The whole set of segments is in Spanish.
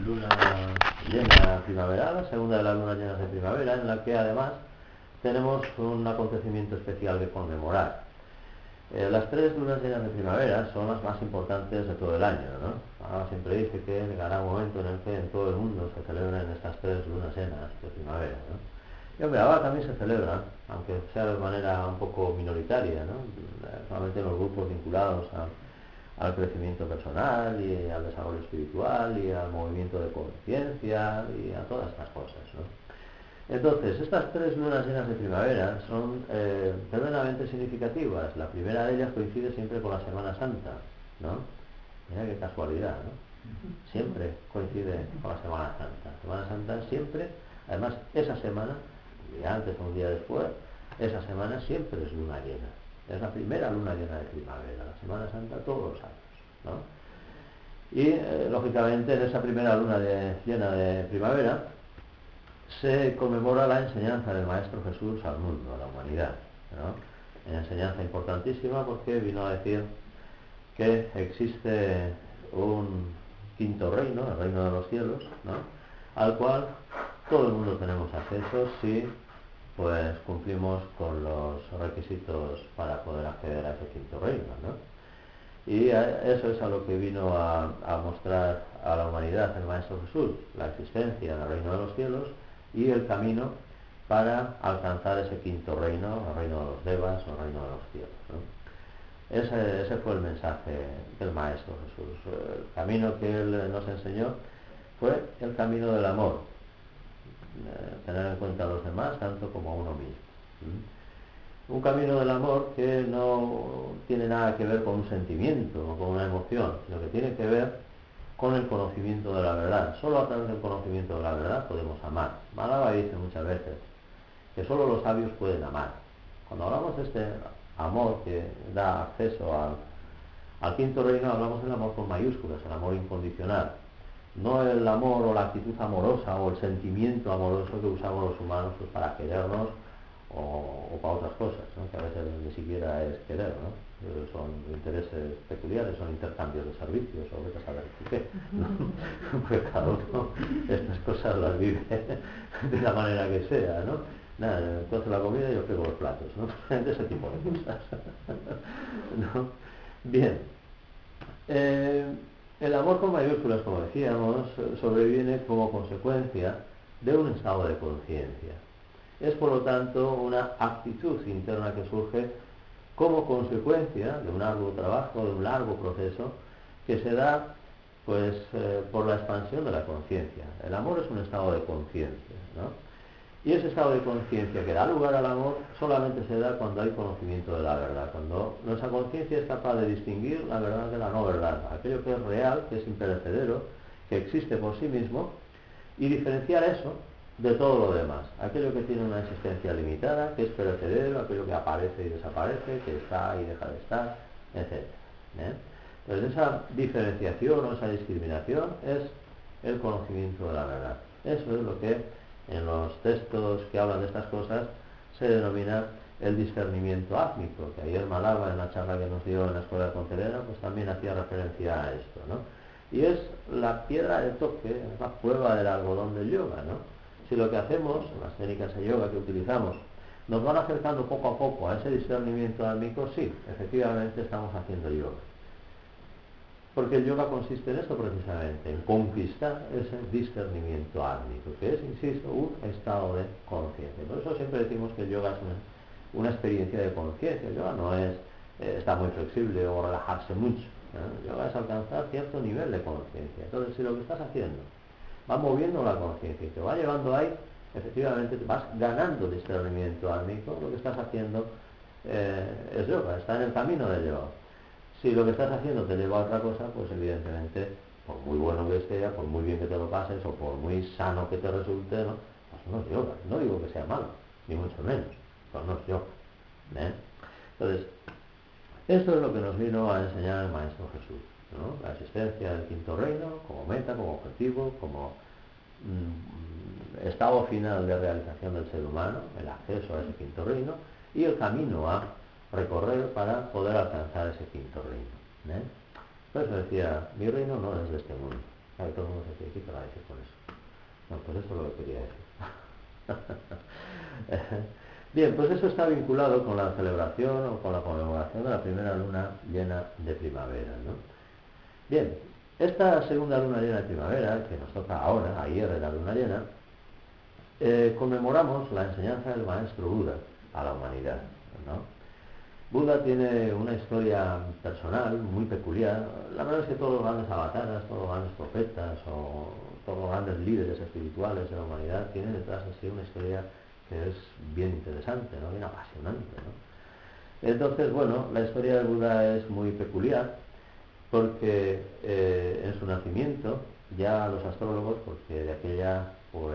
luna llena primaveral, la segunda de las lunas llenas de primavera, en la que además tenemos un acontecimiento especial que conmemorar. Las tres lunas llenas de primavera son las más importantes de todo el año, ¿no? Ahora siempre dice que llegará un momento en el que en todo el mundo se celebren estas tres lunas llenas de primavera, ¿no? Y hombre, ahora también se celebran, aunque sea de manera un poco minoritaria, ¿no? Solamente en los grupos vinculados al crecimiento personal y al desarrollo espiritual y al movimiento de conciencia y a todas estas cosas, ¿no? Entonces, estas tres lunas llenas de primavera son tremendamente significativas. La primera de ellas coincide siempre con la Semana Santa, ¿no? Mira qué casualidad, ¿no? Siempre coincide con la Semana Santa. Semana Santa siempre, además, esa semana, un día antes o un día después, esa semana siempre es luna llena. Es la primera luna llena de primavera, la Semana Santa todos los años, ¿no? Y, lógicamente, en esa primera luna llena de primavera, se conmemora la enseñanza del Maestro Jesús al mundo, a la humanidad, ¿no? Una enseñanza importantísima porque vino a decir que existe un quinto reino, el reino de los cielos, ¿no? Al cual todo el mundo tenemos acceso si pues cumplimos con los requisitos para poder acceder a ese quinto reino, ¿no? Y eso es a lo que vino a mostrar a la humanidad el Maestro Jesús, la existencia del reino de los cielos y el camino para alcanzar ese quinto reino, el reino de los devas o el reino de los cielos, ¿no? Ese fue el mensaje del Maestro Jesús. El camino que él nos enseñó fue el camino del amor, tener en cuenta a los demás tanto como a uno mismo. Un camino del amor que no tiene nada que ver con un sentimiento o con una emoción, sino que tiene que ver con el conocimiento de la verdad. Solo a través del conocimiento de la verdad podemos amar. Malava dice muchas veces que solo los sabios pueden amar. Cuando hablamos de este amor que da acceso al quinto reino, hablamos del amor con mayúsculas, el amor incondicional. No el amor o la actitud amorosa o el sentimiento amoroso que usamos los humanos pues, para querernos o para otras cosas, ¿no? Que a veces ni siquiera es querer, ¿no? Son intereses peculiares, son intercambios de servicios o vete a saber qué, ¿no? Porque cada uno estas cosas las vive de la manera que sea, ¿no? Nada, entonces la comida y yo pego los platos, ¿no? De ese tipo de cosas, ¿no? Bien, el amor con mayúsculas, como decíamos, sobreviene como consecuencia de un estado de conciencia. Es por lo tanto una actitud interna que surge como consecuencia de un arduo trabajo, de un largo proceso que se da pues por la expansión de la conciencia. El amor es un estado de conciencia, ¿no? Y ese estado de conciencia que da lugar al amor solamente se da cuando hay conocimiento de la verdad, cuando nuestra conciencia es capaz de distinguir la verdad de la no verdad, aquello que es real, que es imperecedero, que existe por sí mismo, y diferenciar eso de todo lo demás, aquello que tiene una existencia limitada, que es perecedero, aquello que aparece y desaparece, que está y deja de estar, etc. Entonces esa diferenciación o esa discriminación es el conocimiento de la verdad. Eso es lo que en los textos que hablan de estas cosas se denomina el discernimiento átmico, que ayer Malava en la charla que nos dio en la Escuela de Pontevedra pues también hacía referencia a esto, ¿no? Y es la piedra de toque, es la prueba del algodón del yoga, ¿no? Si lo que hacemos, las técnicas de yoga que utilizamos, nos van acercando poco a poco a ese discernimiento átmico, sí, efectivamente estamos haciendo yoga. Porque el yoga consiste en eso precisamente, en conquistar ese discernimiento átmico, que es, insisto, un estado de conciencia. Por eso siempre decimos que el yoga es una experiencia de conciencia. El yoga no es estar muy flexible o relajarse mucho, ¿no? El yoga es alcanzar cierto nivel de conciencia. Entonces, si lo que estás haciendo va moviendo la conciencia y te va llevando ahí, efectivamente te vas ganando discernimiento átmico, lo que estás haciendo es yoga, está en el camino del yoga. Si lo que estás haciendo te lleva a otra cosa, pues evidentemente, por muy bueno que sea, por muy bien que te lo pases, o por muy sano que te resulte, ¿no? Pues no es yoga. No digo que sea malo, ni mucho menos, pero no es yoga, ¿eh? Entonces, esto es lo que nos vino a enseñar el Maestro Jesús, ¿no? La existencia del quinto reino como meta, como objetivo, como estado final de realización del ser humano, el acceso a ese quinto reino y el camino a recorrer para poder alcanzar ese quinto reino, ¿eh? Por eso decía, mi reino no es de este mundo, Claro, todo el mundo se dice, ¿qué te va a decir con eso? No, pues eso es lo que quería decir. Bien, pues eso está vinculado con la celebración o con la conmemoración de la primera luna llena de primavera, ¿no? Bien, esta segunda luna llena de primavera, que nos toca ahora, ayer de la luna llena, conmemoramos la enseñanza del maestro Buda a la humanidad, ¿no? Buda tiene una historia personal muy peculiar. La verdad es que todos los grandes avataras, todos los grandes profetas o todos los grandes líderes espirituales de la humanidad tienen detrás de sí una historia que es bien interesante, ¿no? Bien apasionante, ¿no? Entonces, bueno, la historia de Buda es muy peculiar porque en su nacimiento ya los astrólogos, porque de aquella, pues,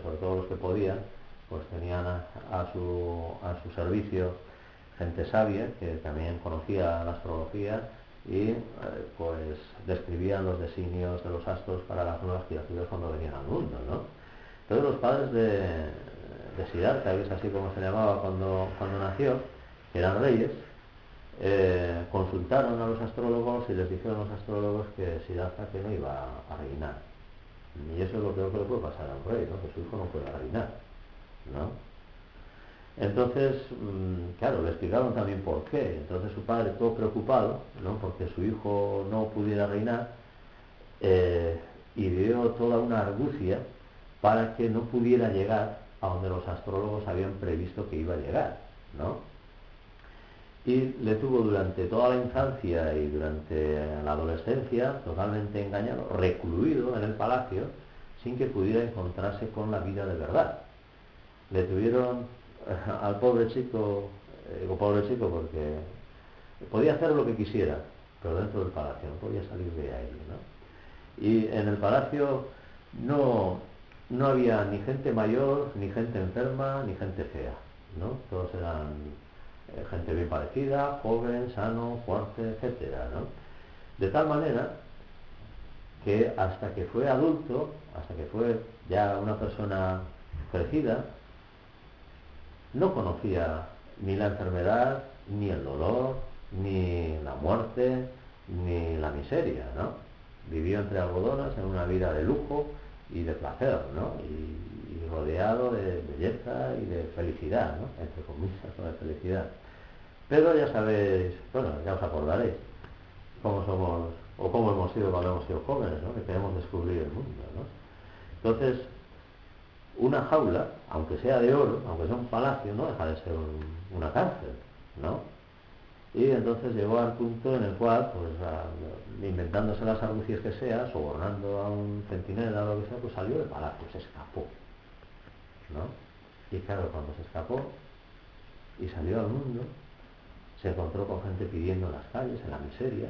sobre todo los que podían, pues tenían a su servicio gente sabia que también conocía la astrología y pues describían los designios de los astros para las nuevas criaturas cuando venían al mundo, ¿no? Entonces los padres de Siddhartha, que es así como se llamaba cuando nació, que eran reyes, consultaron a los astrólogos y les dijeron a los astrólogos que Siddhartha que no iba a reinar. Y eso es lo peor que le puede pasar a un rey, ¿no? Que su hijo no pueda reinar, ¿no? Entonces, claro, le explicaron también por qué. Entonces su padre, todo preocupado, ¿no? Porque su hijo no pudiera reinar, ideó toda una argucia para que no pudiera llegar a donde los astrólogos habían previsto que iba a llegar, ¿no? Y le tuvo durante toda la infancia y durante la adolescencia totalmente engañado, recluido en el palacio, sin que pudiera encontrarse con la vida de verdad. Le tuvieron al pobre chico, digo pobre chico porque podía hacer lo que quisiera, pero dentro del palacio, no podía salir de ahí, ¿no? Y en el palacio no había ni gente mayor, ni gente enferma, ni gente fea, ¿no? Todos eran gente bien parecida, joven, sano, fuerte, etcétera, ¿no? De tal manera que hasta que fue adulto, hasta que fue ya una persona crecida, no conocía ni la enfermedad, ni el dolor, ni la muerte, ni la miseria, ¿no? Vivió entre algodones en una vida de lujo y de placer, ¿no? Y rodeado de belleza y de felicidad, ¿no? Entre comillas, ¿no? De felicidad. Pero ya sabéis, bueno, ya os acordaréis cómo somos o cómo hemos sido cuando hemos sido jóvenes, ¿no? Que queremos descubrir el mundo, ¿no? Entonces, una jaula, aunque sea de oro, aunque sea un palacio, no deja de ser una cárcel, ¿no? Y entonces llegó al punto en el cual, pues inventándose las argucias que sea, sobornando a un centinela o lo que sea, pues salió del palacio, se escapó, ¿no? Y claro, cuando se escapó y salió al mundo, se encontró con gente pidiendo en las calles, en la miseria,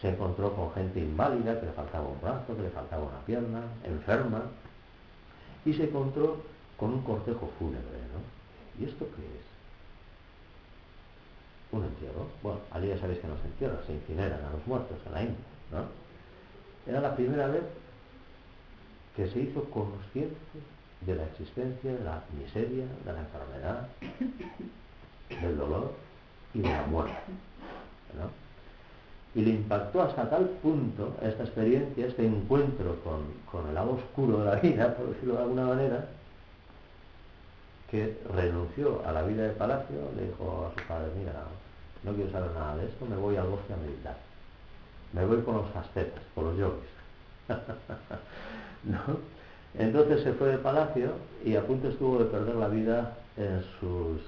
se encontró con gente inválida, que le faltaba un brazo, que le faltaba una pierna, enferma, y se encontró con un cortejo fúnebre, ¿no? ¿Y esto qué es? Un entierro. Bueno, allí ya sabéis que no se entierra, se incineran a los muertos en la India, ¿no? Era la primera vez que se hizo consciente de la existencia de la miseria, de la enfermedad, del dolor y de la muerte, ¿no? Y le impactó hasta tal punto esta experiencia, este encuentro con el lado oscuro de la vida, por decirlo de alguna manera, que renunció a la vida de palacio, le dijo a su padre, mira, no quiero saber nada de esto, me voy al bosque a meditar. Me voy con los ascetas, con los yogis. ¿No? Entonces se fue del palacio y a punto estuvo de perder la vida en sus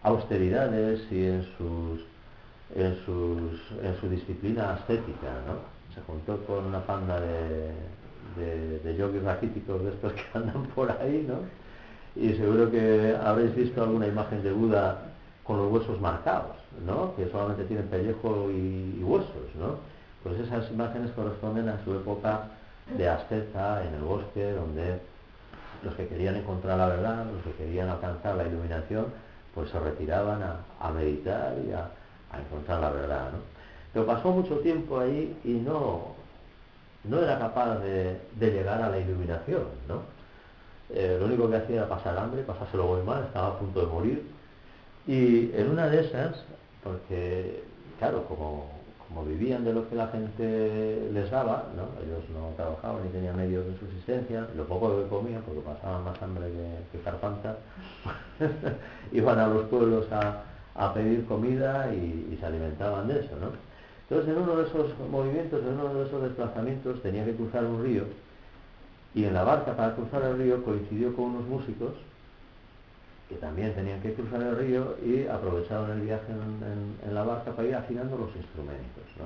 austeridades y en su disciplina ascética, ¿no? Se juntó con una panda de yogis raquíticos de estos que andan por ahí, ¿no? Y seguro que habréis visto alguna imagen de Buda con los huesos marcados, ¿no? Que solamente tienen pellejo y huesos, ¿no? Pues esas imágenes corresponden a su época de asceta en el bosque, donde los que querían encontrar la verdad, los que querían alcanzar la iluminación, pues se retiraban a meditar y a encontrar la verdad, ¿no? Pero pasó mucho tiempo ahí y no era capaz de llegar a la iluminación, ¿no? Lo único que hacía era pasar hambre, pasárselo muy mal, estaba a punto de morir. Y en una de esas, porque claro, como como vivían de lo que la gente les daba, ¿no? Ellos no trabajaban ni tenían medios de subsistencia, lo poco que comían, porque pasaban más hambre que Carpanta, iban a los pueblos a pedir comida y se alimentaban de eso, ¿no? Entonces, en uno de esos movimientos, en uno de esos desplazamientos, tenía que cruzar un río, y en la barca para cruzar el río coincidió con unos músicos que también tenían que cruzar el río y aprovecharon el viaje en la barca para ir afinando los instrumentos, ¿no?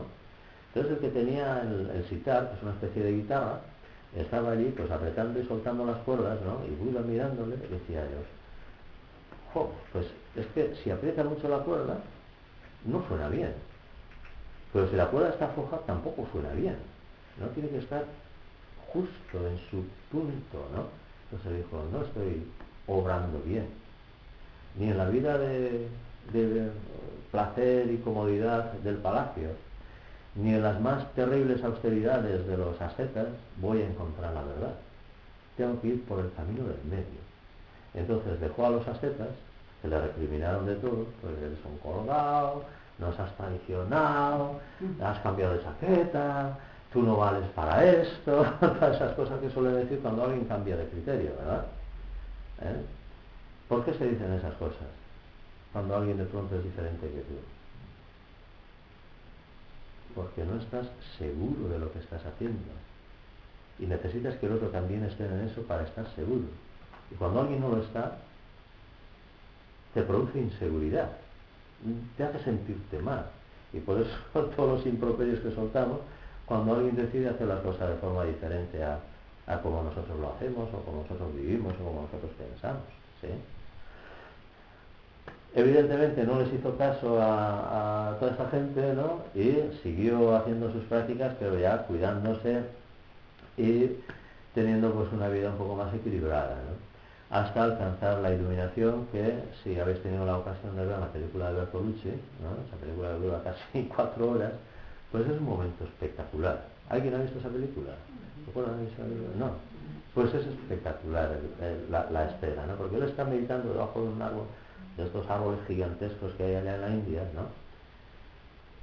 Entonces el que tenía el sitar, que es una especie de guitarra, estaba allí pues apretando y soltando las cuerdas, ¿no? Y Buda mirándole decía a ellos, jo, pues es que si aprieta mucho la cuerda no suena bien, pero si la cuerda está floja tampoco suena bien, no tiene que estar justo en su punto, ¿no? Entonces dijo, no estoy obrando bien, ni en la vida de placer y comodidad del palacio, ni en las más terribles austeridades de los ascetas voy a encontrar la verdad. Tengo que ir por el camino del medio. Entonces dejó a los ascetas, que le recriminaron de todo, pues eres un colgado, nos has traicionado, has cambiado de chaqueta, tú no vales para esto, todas esas cosas que suelen decir cuando alguien cambia de criterio, ¿verdad? ¿Por qué se dicen esas cosas cuando alguien de pronto es diferente que tú? Porque no estás seguro de lo que estás haciendo y necesitas que el otro también esté en eso para estar seguro. Y cuando alguien no lo está, te produce inseguridad, te hace sentirte mal. Y por eso todos los improperios que soltamos cuando alguien decide hacer las cosas de forma diferente a como nosotros lo hacemos, o como nosotros vivimos, o como nosotros pensamos, ¿sí? Evidentemente no les hizo caso a toda esta gente, ¿no? Y siguió haciendo sus prácticas, pero ya cuidándose y teniendo pues una vida un poco más equilibrada, ¿no? Hasta alcanzar la iluminación que, si habéis tenido la ocasión de ver la película de Bertolucci, ¿no? Esa película que dura casi 4 horas, pues es un momento espectacular. ¿Alguien ha visto esa película? No. Pues es espectacular la escena, ¿no? Porque él está meditando debajo de un árbol, de estos árboles gigantescos que hay allá en la India, ¿no?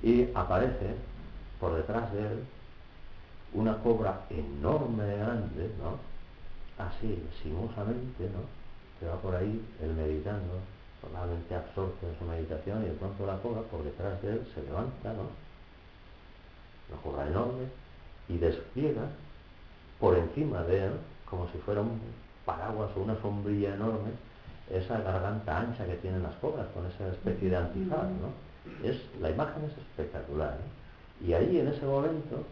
Y aparece por detrás de él una cobra enorme, grande, ¿no? Así, sinuosamente, ¿no? Que va por ahí, él meditando, totalmente absorto en su meditación, y de pronto la cobra por detrás de él se levanta, ¿no? Una cobra enorme, y despliega por encima de él, como si fuera un paraguas o una sombrilla enorme, esa garganta ancha que tienen las cobras, con esa especie de antifaz, ¿no? La imagen es espectacular, ¿eh? Y ahí, en ese momento,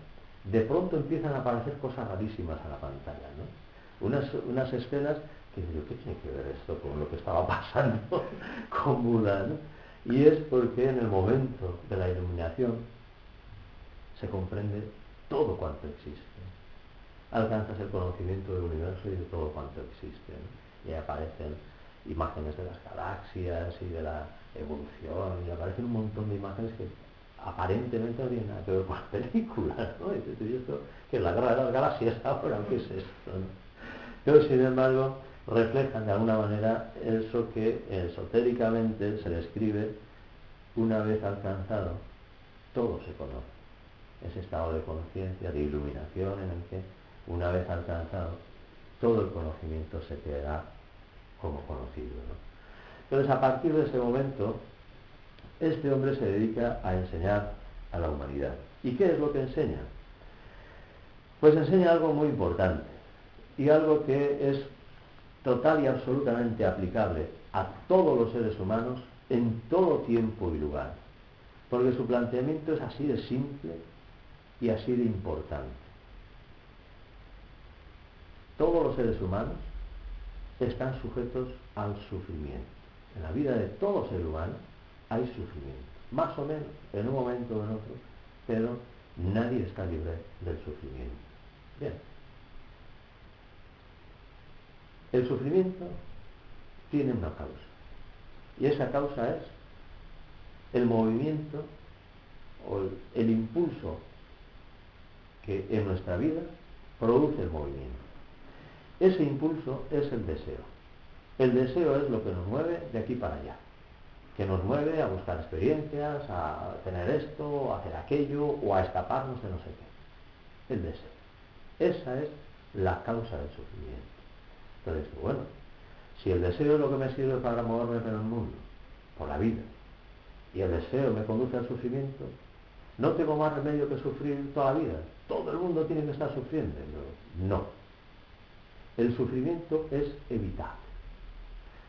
de pronto empiezan a aparecer cosas rarísimas a la pantalla, ¿no? Unas escenas que digo, ¿qué tiene que ver esto con lo que estaba pasando con Buda, ¿no? Y es porque en el momento de la iluminación se comprende todo cuanto existe. Alcanzas el conocimiento del universo y de todo cuanto existe, ¿no? Y aparecen imágenes de las galaxias y de la evolución, y aparecen un montón de imágenes que aparentemente no tienen nada que ver con la película, ¿no? Y dices, ¿y esto qué es la guerra de las galaxias ahora? ¿Qué es esto, no? Pero sin embargo reflejan de alguna manera eso que esotéricamente se describe: una vez alcanzado, todo se conoce. Ese estado de conciencia, de iluminación, en el que una vez alcanzado, todo el conocimiento se queda como conocido, ¿no? Entonces, a partir de ese momento, este hombre se dedica a enseñar a la humanidad. ¿Y qué es lo que enseña? Pues enseña algo muy importante, y algo que es total y absolutamente aplicable a todos los seres humanos en todo tiempo y lugar, porque su planteamiento es así de simple y así de importante. Todos los seres humanos están sujetos al sufrimiento. En la vida de todo ser humano hay sufrimiento, más o menos, en un momento o en otro, pero nadie está libre del sufrimiento. Bien. El sufrimiento tiene una causa, y esa causa es el movimiento o el impulso que en nuestra vida produce el movimiento. Ese impulso es el deseo. El deseo es lo que nos mueve de aquí para allá. que nos mueve a buscar experiencias, a tener esto, a hacer aquello, o a escaparnos de no sé qué. El deseo. Esa es la causa del sufrimiento. Entonces, bueno, si el deseo es lo que me sirve para moverme por el mundo, por la vida, y el deseo me conduce al sufrimiento, no tengo más remedio que sufrir toda la vida. Todo el mundo tiene que estar sufriendo. No. El sufrimiento es evitable.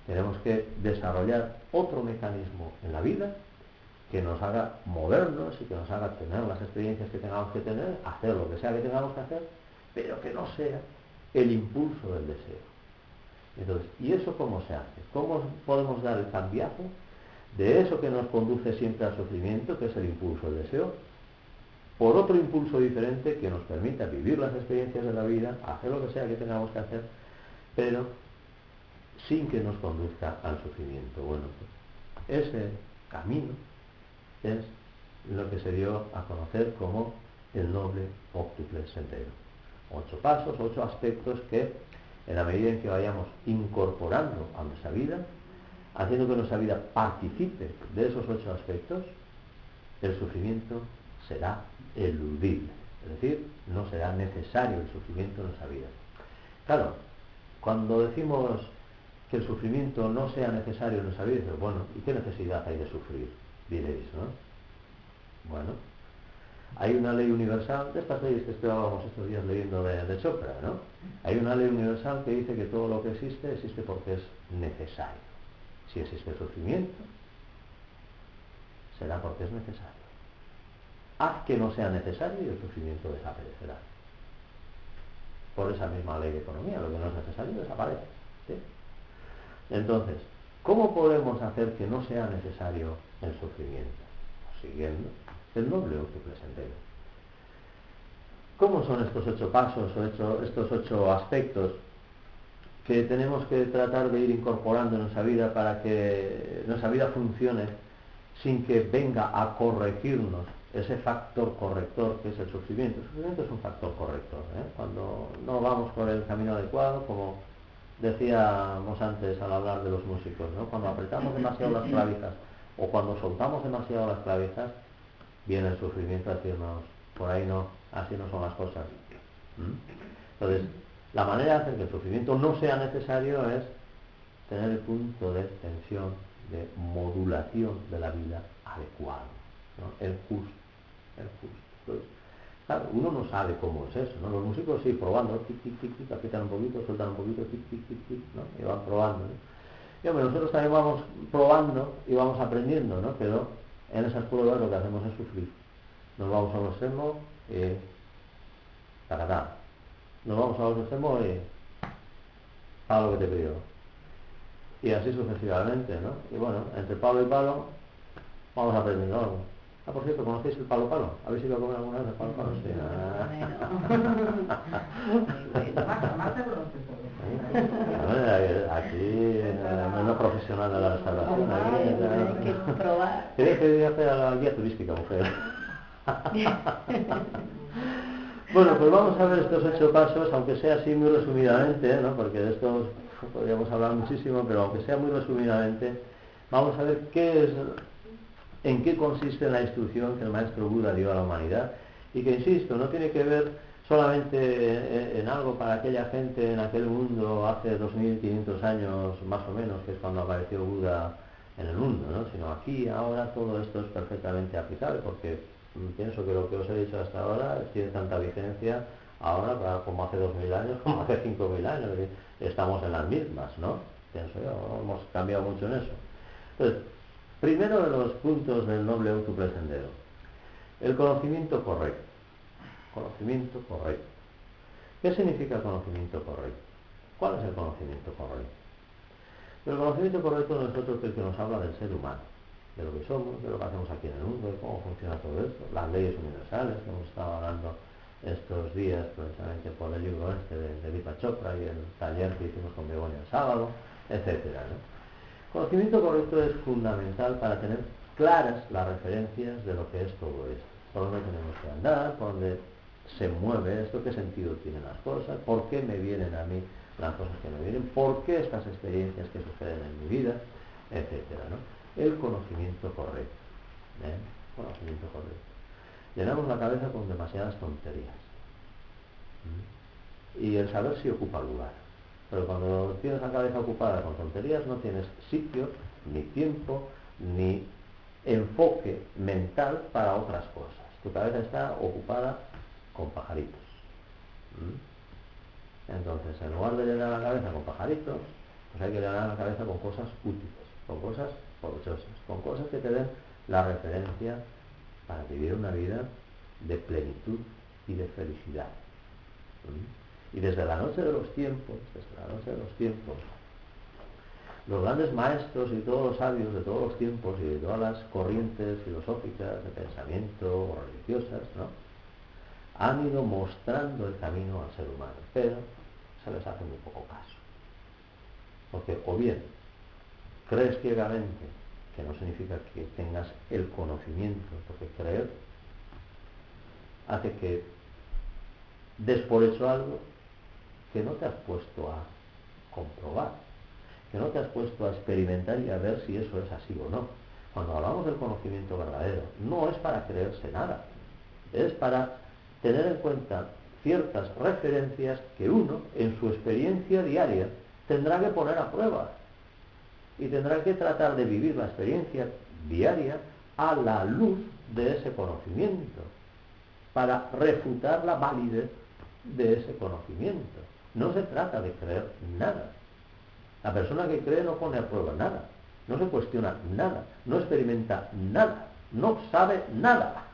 Tenemos que desarrollar otro mecanismo en la vida que nos haga movernos y que nos haga tener las experiencias que tengamos que tener, hacer lo que sea que tengamos que hacer, pero que no sea el impulso del deseo. Entonces, ¿y eso cómo se hace? ¿Cómo podemos dar el cambiazo de eso que nos conduce siempre al sufrimiento, que es el impulso del deseo, por otro impulso diferente que nos permita vivir las experiencias de la vida, hacer lo que sea que tengamos que hacer, pero sin que nos conduzca al sufrimiento? Bueno, pues ese camino es lo que se dio a conocer como el noble óctuple sendero. 8 pasos, 8 aspectos que, en la medida en que vayamos incorporando a nuestra vida, haciendo que nuestra vida participe de esos 8 aspectos, el sufrimiento será eludible. Es decir, no será necesario el sufrimiento en nuestra vida. Claro, cuando decimos que el sufrimiento no sea necesario en nuestra vida, bueno, ¿y qué necesidad hay de sufrir? Diréis, ¿no? Bueno, hay una ley universal, de estas leyes que estábamos estos días leyendo de Chopra, ¿no? Hay una ley universal que dice que todo lo que existe, existe porque es necesario. Si existe sufrimiento, será porque es necesario. Haz que no sea necesario y el sufrimiento desaparecerá. Por esa misma ley de economía, lo que no es necesario desaparece, ¿sí? Entonces, ¿cómo podemos hacer que no sea necesario el sufrimiento? Pues siguiendo el noble óctuple sendero. ¿Cómo son estos 8 pasos o estos 8 aspectos que tenemos que tratar de ir incorporando en nuestra vida para que nuestra vida funcione sin que venga a corregirnos ese factor corrector que es el sufrimiento? El sufrimiento es un factor corrector, ¿eh? Cuando no vamos por el camino adecuado, como decíamos antes al hablar de los músicos, ¿no? Cuando apretamos demasiado las clavijas o cuando soltamos demasiado las clavijas, viene el sufrimiento a decirnos, por ahí no, así no son las cosas. Entonces, la manera de hacer que el sufrimiento no sea necesario es tener el punto de tensión, de modulación de la vida adecuado, ¿no? El justo. Entonces, claro, uno no sabe cómo es eso, ¿no? Los músicos sí, probando, tic, tic, tic, tic, aprietan un poquito, sueltan un poquito, tic, tic, tic, tic, ¿no? Y van probando, ¿no? Y hombre, nosotros también vamos probando y vamos aprendiendo, ¿no? Pero en esas pruebas lo que hacemos es sufrir. Nos vamos a un extremo y tacatá. Nos vamos a otro extremo y paga lo que te pido. Y así sucesivamente, ¿no? Y bueno, entre palo y palo vamos aprendiendo algo. Ah, por cierto, ¿conocéis el palo palo? ¿Habéis ido a comer alguna vez el palo palo? Sí. Aquí no es profesional de la restauración. Hay que probar. Tienes que hacer a la guía turística, mujer. Bueno, pues vamos a ver estos 8 pasos, aunque sea así muy resumidamente, ¿no? Porque de estos podríamos hablar muchísimo, pero aunque sea muy resumidamente, vamos a ver en qué consiste la instrucción que el maestro Buda dio a la humanidad, y que, insisto, no tiene que ver solamente en algo para aquella gente en aquel mundo hace 2500 años más o menos, que es cuando apareció Buda en el mundo, ¿no? Sino aquí, ahora, todo esto es perfectamente aplicable, porque pienso que lo que os he dicho hasta ahora tiene tanta vigencia ahora como hace 2000 años, como hace 5000 años, estamos en las mismas, ¿no? Pienso yo, hemos cambiado mucho en eso. Entonces, primero de los puntos del noble óctuple sendero, el conocimiento correcto. Conocimiento correcto. ¿Qué significa el conocimiento correcto? ¿Cuál es el conocimiento correcto? El conocimiento correcto no es otro que el que nos habla del ser humano, de lo que somos, de lo que hacemos aquí en el mundo, de cómo funciona todo esto, las leyes universales que hemos estado hablando estos días precisamente por el libro de Deepak Chopra y el taller que hicimos con Begonia el sábado, etcétera, ¿no? Conocimiento correcto es fundamental para tener claras las referencias de lo que es todo esto, por dónde tenemos que andar, por dónde se mueve esto, qué sentido tienen las cosas, por qué me vienen a mí las cosas que me vienen, por qué estas experiencias que suceden en mi vida, etcétera, ¿no? el conocimiento correcto. Conocimiento correcto. Llenamos la cabeza con demasiadas tonterías. Y el saber sí ocupa lugar. Pero cuando tienes la cabeza ocupada con tonterías, no tienes sitio, ni tiempo, ni enfoque mental para otras cosas. Tu cabeza está ocupada con pajaritos. Entonces, en lugar de llenar la cabeza con pajaritos, pues hay que llenar la cabeza con cosas útiles, con cosas provechosas, con cosas que te den la referencia para vivir una vida de plenitud y de felicidad. Y desde la noche de los tiempos, los grandes maestros y todos los sabios de todos los tiempos y de todas las corrientes filosóficas, de pensamiento o religiosas, ¿no?, han ido mostrando el camino al ser humano, pero se les hace muy poco caso. Porque o bien crees ciegamente, que no significa que tengas el conocimiento, porque creer hace que des por hecho algo que no te has puesto a comprobar, que no te has puesto a experimentar y a ver si eso es así o no. Cuando hablamos del conocimiento verdadero, no es para creerse nada, es para tener en cuenta ciertas referencias que uno, en su experiencia diaria, tendrá que poner a prueba y tendrá que tratar de vivir la experiencia diaria a la luz de ese conocimiento, para refutar la validez de ese conocimiento. No se trata de creer nada. La persona que cree no pone a prueba nada, no se cuestiona nada, no experimenta nada, no sabe nada.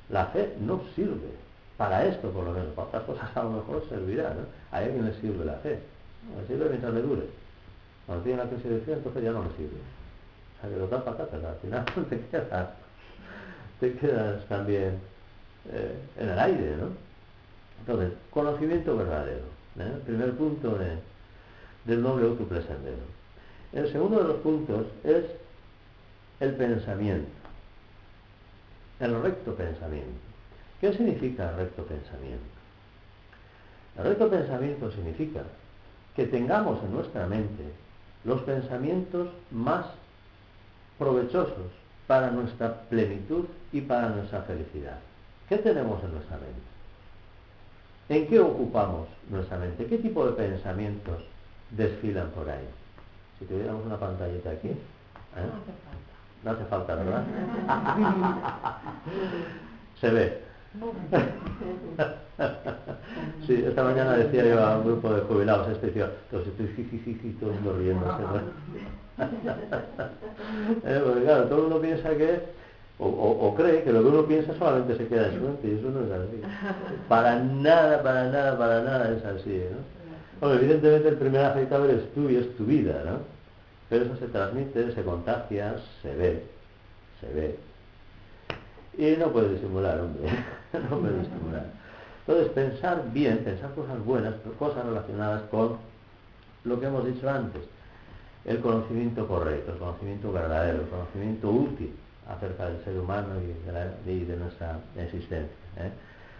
La fe no sirve para esto, por lo menos. Para otras cosas a lo mejor servirá, ¿no? A alguien le sirve la fe. No, le sirve mientras le dure. Cuando tiene la crisis de fe, entonces ya no le sirve. O sea, que total patatas, al final te quedas también en el aire, ¿no? Entonces, conocimiento verdadero. El primer punto del noble octuple sendero. El segundo de los puntos es el pensamiento. El recto pensamiento. ¿Qué significa el recto pensamiento? El recto pensamiento significa que tengamos en nuestra mente los pensamientos más provechosos para nuestra plenitud y para nuestra felicidad. ¿Qué tenemos en nuestra mente? ¿En qué ocupamos nuestra mente? ¿Qué tipo de pensamientos desfilan por ahí? Si tuviéramos una pantallita aquí, no hace falta, ¿verdad? Se ve. Sí, esta mañana decía yo a un grupo de jubilados, decía, entonces estoy todo el mundo riéndose, ¿no? Porque claro, todo el mundo piensa que, o cree que lo que uno piensa solamente se queda en su mente, y eso no es así. Para nada es así, ¿no? Bueno, evidentemente el primer afectado eres tú y es tu vida, ¿no? Pero eso se transmite, se contagia, se ve. Y no puedes disimular, hombre, no puedes disimular. Entonces, pensar bien, pensar cosas buenas, cosas relacionadas con lo que hemos dicho antes, el conocimiento correcto, el conocimiento verdadero, el conocimiento útil acerca del ser humano y de nuestra existencia.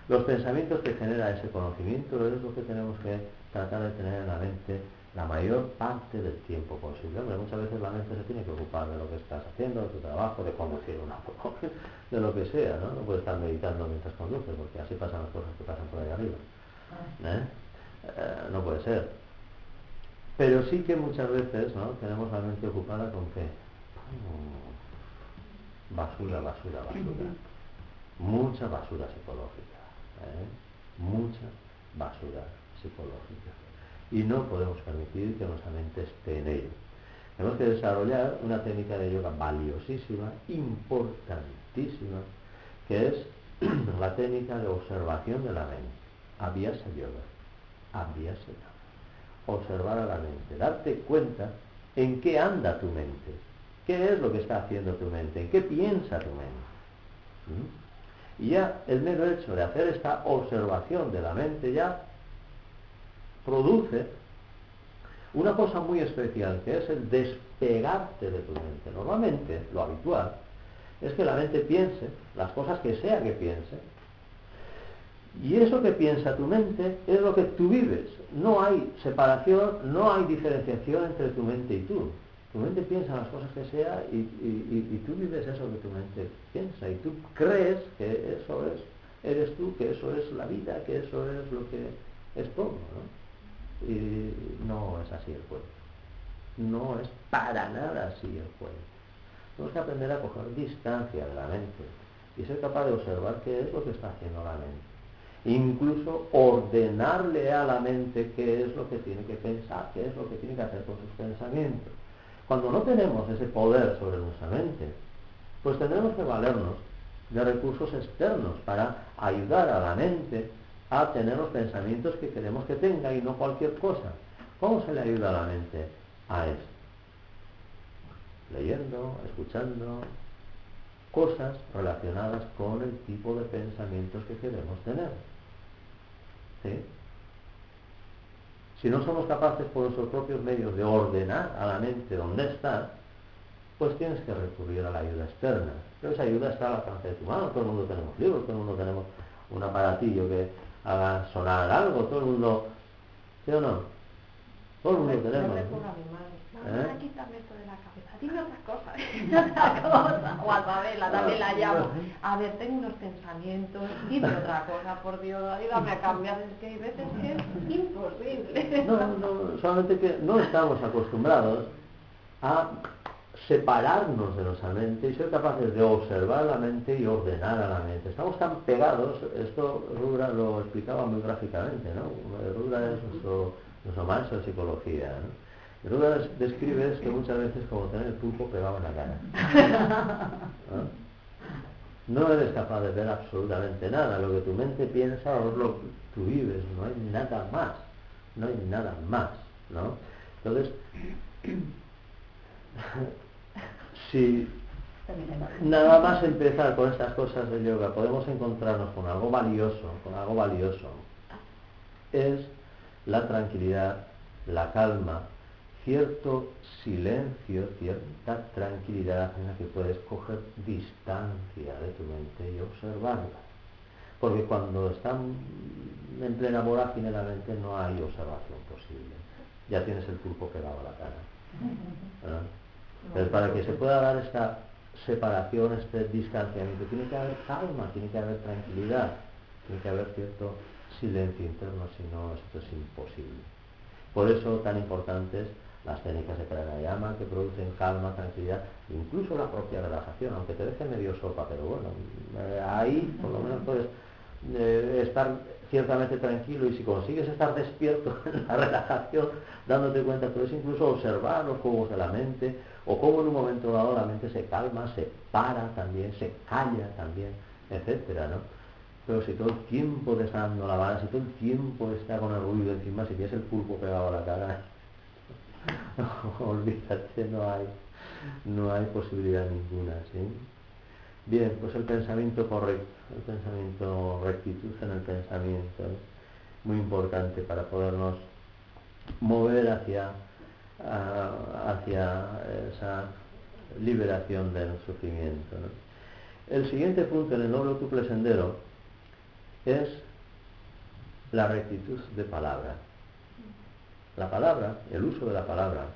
Los pensamientos que genera ese conocimiento es lo que tenemos que tratar de tener en la mente la mayor parte del tiempo posible. Hombre, muchas veces la mente se tiene que ocupar de lo que estás haciendo, de tu trabajo, de conducir una automóvil, de lo que sea, ¿no? No puedes estar meditando mientras conduces, porque así pasan las cosas que pasan por ahí arriba. No puede ser. Pero sí que muchas veces, ¿no?, tenemos la mente ocupada con qué. Basura. Mucha basura psicológica. Mucha basura psicológica. Y no podemos permitir que nuestra mente esté en ello. Tenemos que desarrollar una técnica de yoga valiosísima, importantísima, que es la técnica de observación de la mente. Abhyasa yoga. Observar a la mente, darte cuenta en qué anda tu mente, qué es lo que está haciendo tu mente, en qué piensa tu mente. Y ya el mero hecho de hacer esta observación de la mente ya produce una cosa muy especial, que es el despegarte de tu mente. Normalmente, lo habitual es que la mente piense las cosas que sea que piense, y eso que piensa tu mente es lo que tú vives. No hay separación, no hay diferenciación entre tu mente y tú. Tu mente piensa las cosas que sea y tú vives eso que tu mente piensa y tú crees que eso eres tú, que eso es la vida, que eso es lo que es todo, ¿no? Y no es así el juego. No es para nada así el juego. Tenemos que aprender a coger distancia de la mente y ser capaz de observar qué es lo que está haciendo la mente. Incluso ordenarle a la mente qué es lo que tiene que pensar, qué es lo que tiene que hacer con sus pensamientos. Cuando no tenemos ese poder sobre nuestra mente, pues tendremos que valernos de recursos externos para ayudar a la mente a tener los pensamientos que queremos que tenga y no cualquier cosa. ¿Cómo se le ayuda a la mente a esto? Leyendo, escuchando cosas relacionadas con el tipo de pensamientos que queremos tener. ¿Sí? Si no somos capaces por nuestros propios medios de ordenar a la mente dónde está, pues tienes que recurrir a la ayuda externa. Pero esa ayuda está al alcance de tu mano. Todo el mundo tenemos libros, todo el mundo tenemos un aparatillo que haga sonar algo, todo el mundo... ¿Sí o no? Todo el mundo tenemos. Yo le pongo a mi madre, mamá, quítame esto de la cabeza, dime otra cosa, o a Isabela, también la llamo. A ver, tengo unos pensamientos, dime otra cosa, por Dios, ayúdame a cambiar, es que hay veces que es imposible. No, solamente que no estamos acostumbrados a separarnos de nuestra mente y ser capaces de observar la mente y ordenar a la mente. Estamos tan pegados, esto Rudra lo explicaba muy gráficamente, ¿no? Rudra es nuestro maestro de psicología, ¿no? Y Rudra describe esto muchas veces como tener el pulpo pegado en la cara. No eres capaz de ver absolutamente nada, lo que tu mente piensa o lo que tú vives, no hay nada más, no hay nada más, ¿no? Entonces, si nada más empezar con estas cosas del yoga podemos encontrarnos con algo valioso, es la tranquilidad, la calma, cierto silencio, cierta tranquilidad en la que puedes coger distancia de tu mente y observarla. Porque cuando están en plena vorágine la mente no hay observación posible. Ya tienes el pulpo pegado a la cara. Entonces, para que se pueda dar esta separación, este distanciamiento, tiene que haber calma, tiene que haber tranquilidad, tiene que haber cierto silencio interno, si no esto es imposible. Por eso tan importantes las técnicas de pranayama que producen calma, tranquilidad, incluso la propia relajación, aunque te deje medio sopa, pero bueno, ahí por lo menos puedes estar ciertamente tranquilo, y si consigues estar despierto en la relajación, dándote cuenta, puedes incluso observar los juegos de la mente, o cómo en un momento dado la mente se calma, se para también, se calla también, etcétera, ¿no? Pero si todo el tiempo te está dando la vara, si todo el tiempo está con el ruido encima, si tienes el pulpo pegado a la cara, olvídate, no hay posibilidad ninguna, ¿sí? Bien, pues el pensamiento correcto, rectitud en el pensamiento, ¿eh? Muy importante para podernos mover hacia esa liberación del sufrimiento, ¿no? El siguiente punto en el noble tuple sendero es la rectitud de palabra. La palabra, el uso de la palabra,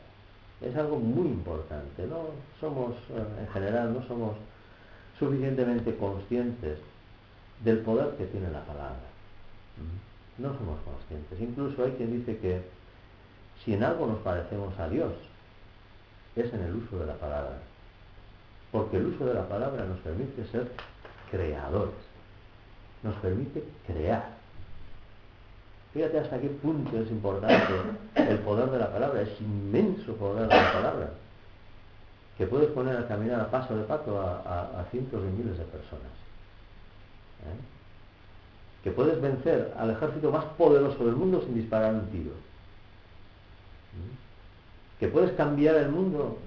es algo muy importante. No somos, en general, no somos suficientemente conscientes del poder que tiene la palabra. No somos conscientes. Incluso hay quien dice que si en algo nos parecemos a Dios, es en el uso de la palabra. Porque el uso de la palabra nos permite ser creadores. Nos permite crear. Fíjate hasta qué punto es importante el poder de la palabra. Es inmenso poder de la palabra, que puedes poner a caminar a paso de pato a cientos de miles de personas. Que puedes vencer al ejército más poderoso del mundo sin disparar un tiro. Que puedes cambiar el mundo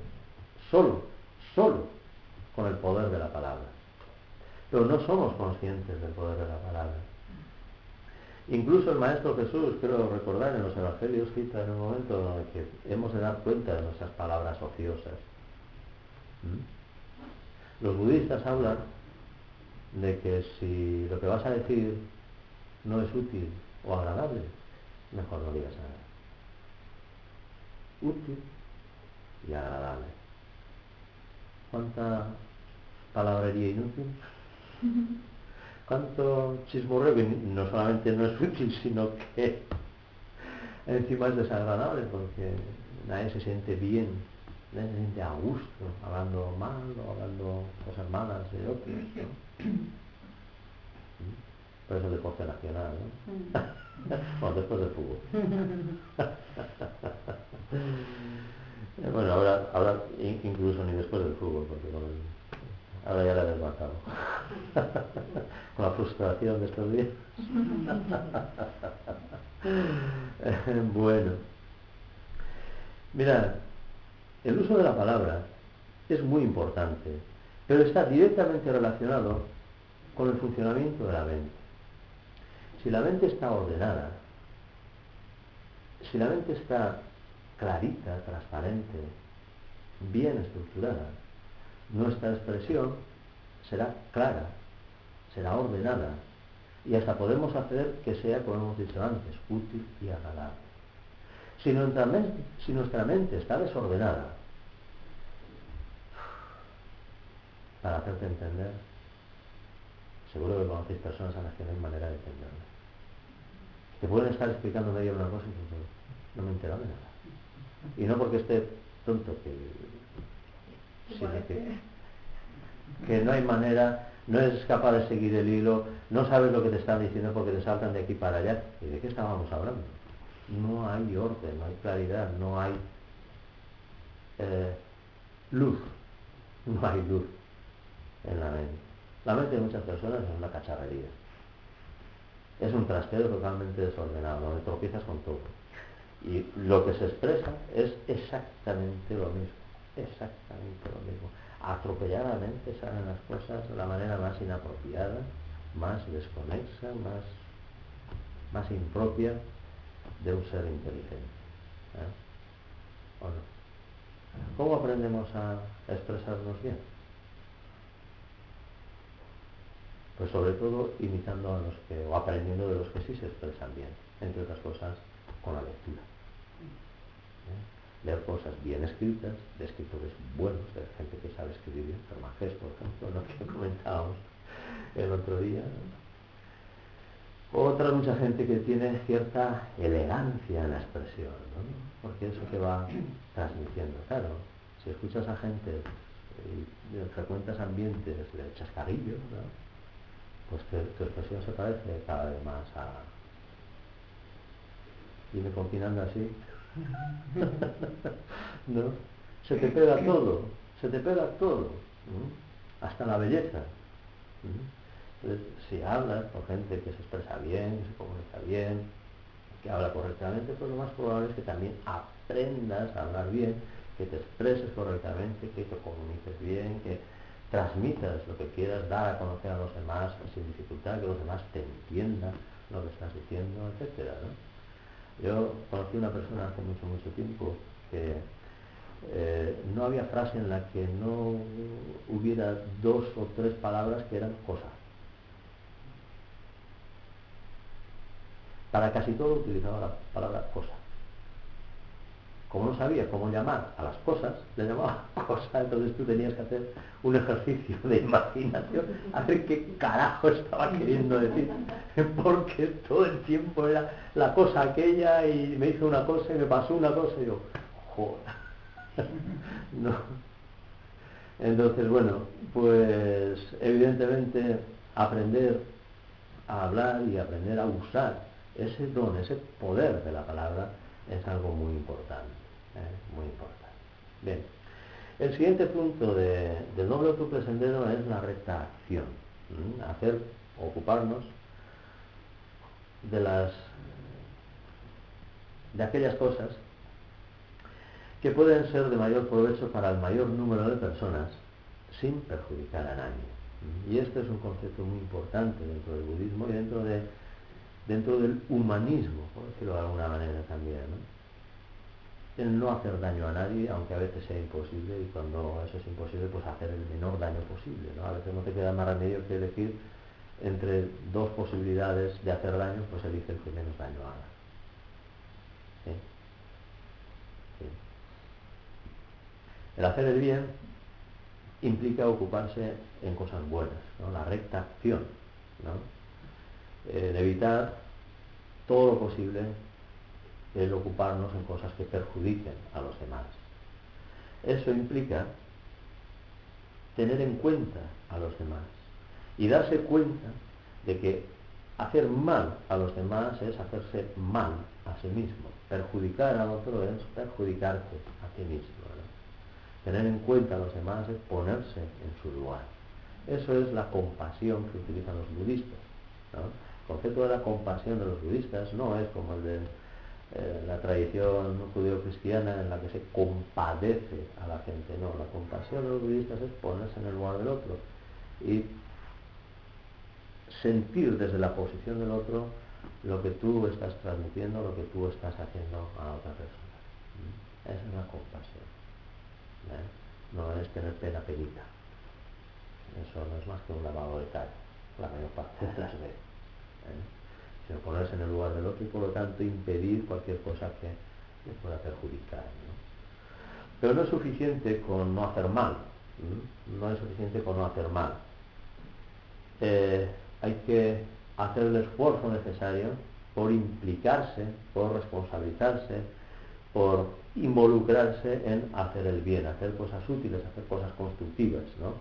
solo con el poder de la palabra. Pero no somos conscientes del poder de la palabra. Incluso el Maestro Jesús, creo recordar en los Evangelios, cita en un momento en el que hemos de dar cuenta de nuestras palabras ociosas. Los budistas hablan de que si lo que vas a decir no es útil o agradable, mejor no digas nada. Útil y agradable. ¿Cuánta palabrería inútil? ¿Cuánto chismorreo que no solamente no es útil, sino que encima es desagradable porque nadie se siente bien, nadie se siente a gusto hablando mal o hablando cosas malas de otros, ¿no? Por eso el deporte nacional, ¿no? Bueno, después del fútbol. Bueno, ahora incluso ni después del fútbol, porque ahora ya la he desmatado. Con la frustración de estos días. Bueno, mirad, el uso de la palabra es muy importante, pero está directamente relacionado con el funcionamiento de la mente. Si la mente está ordenada, si la mente está clarita, transparente, bien estructurada, nuestra expresión será clara, será ordenada, y hasta podemos hacer que sea, como hemos dicho antes, útil y agradable. Si nuestra mente está desordenada, para hacerte entender, seguro que conocéis personas a las que no hay manera de entenderlas. Te pueden estar explicando media una cosa y dices, no me he enterado de nada. Y no porque esté tonto, sino que no hay manera, no eres capaz de seguir el hilo, no sabes lo que te están diciendo porque te saltan de aquí para allá. ¿Y de qué estábamos hablando? No hay orden, no hay claridad, no hay luz, no hay luz en la mente. La mente de muchas personas es una cacharrería. Es un trastero totalmente desordenado, donde tropiezas con todo. Y lo que se expresa es exactamente lo mismo. Exactamente lo mismo. Atropelladamente salen las cosas de la manera más inapropiada, más desconexa, más impropia de un ser inteligente. ¿O no? ¿Cómo aprendemos a expresarnos bien? Pues sobre todo imitando a los que, o aprendiendo de los que sí se expresan bien, entre otras cosas con la lectura. Leer cosas bien escritas, de escritores buenos, de gente que sabe escribir bien, Fermagés, por ejemplo, lo que comentábamos el otro día. Otra, mucha gente que tiene cierta elegancia en la expresión, ¿no? Porque eso que va transmitiendo. Claro, si escuchas a gente y frecuentas ambientes de chascarrillo, ¿no? Pues tu expresión se parece cada vez más a... Dime con quién anda así. ¿No? Se te pega todo, ¿no? Hasta la belleza. Entonces, si hablas con gente que se expresa bien, que se comunica bien, que habla correctamente, pues lo más probable es que también aprendas a hablar bien, que te expreses correctamente, que te comuniques bien, que transmitas lo que quieras dar a conocer a los demás sin dificultad, que los demás te entiendan lo que estás diciendo, etcétera, ¿no? Yo conocí una persona hace mucho tiempo que no había frase en la que no hubiera 2 o 3 palabras que eran cosas. Para casi todo utilizaba la palabra cosa. Como no sabía cómo llamar a las cosas, le llamaba cosa, entonces tú tenías que hacer un ejercicio de imaginación, a ver qué carajo estaba queriendo decir, porque todo el tiempo era la cosa aquella y me hizo una cosa y me pasó una cosa y yo, joder, no. Entonces, bueno, pues evidentemente aprender a hablar y aprender a usar ese don, ese poder de la palabra es algo muy importante, muy importante. Bien, el siguiente punto del noble octuple sendero es la recta acción, ocuparnos de aquellas cosas que pueden ser de mayor provecho para el mayor número de personas sin perjudicar a nadie. Y este es un concepto muy importante dentro del budismo y dentro del humanismo, por decirlo de alguna manera también, ¿no? El no hacer daño a nadie, aunque a veces sea imposible, y cuando eso es imposible, pues hacer el menor daño posible, ¿no? A veces no te queda más remedio que elegir entre 2 posibilidades de hacer daño, pues elige el que menos daño haga. ¿Sí? Sí. El hacer el bien implica ocuparse en cosas buenas, ¿no? La recta acción, ¿no? En evitar todo lo posible el ocuparnos en cosas que perjudiquen a los demás. Eso implica tener en cuenta a los demás y darse cuenta de que hacer mal a los demás es hacerse mal a sí mismo. Perjudicar al otro es perjudicarte a ti mismo, ¿no? Tener en cuenta a los demás es ponerse en su lugar. Eso es la compasión que utilizan los budistas, ¿no? El concepto de la compasión de los budistas no es como el de la tradición judeo-cristiana en la que se compadece a la gente. No, la compasión de los budistas es ponerse en el lugar del otro y sentir desde la posición del otro lo que tú estás transmitiendo, lo que tú estás haciendo a otra persona. Esa es la compasión. No es tener pena penita. Eso no es más que un lavado de cara, la mayor parte de las veces. Sino ponerse en el lugar del otro y por lo tanto impedir cualquier cosa que le pueda perjudicar, ¿no? Pero no es suficiente con no hacer mal. No es suficiente con no hacer mal. Hay que hacer el esfuerzo necesario por implicarse, por responsabilizarse, por involucrarse en hacer el bien, hacer cosas útiles, hacer cosas constructivas, ¿no?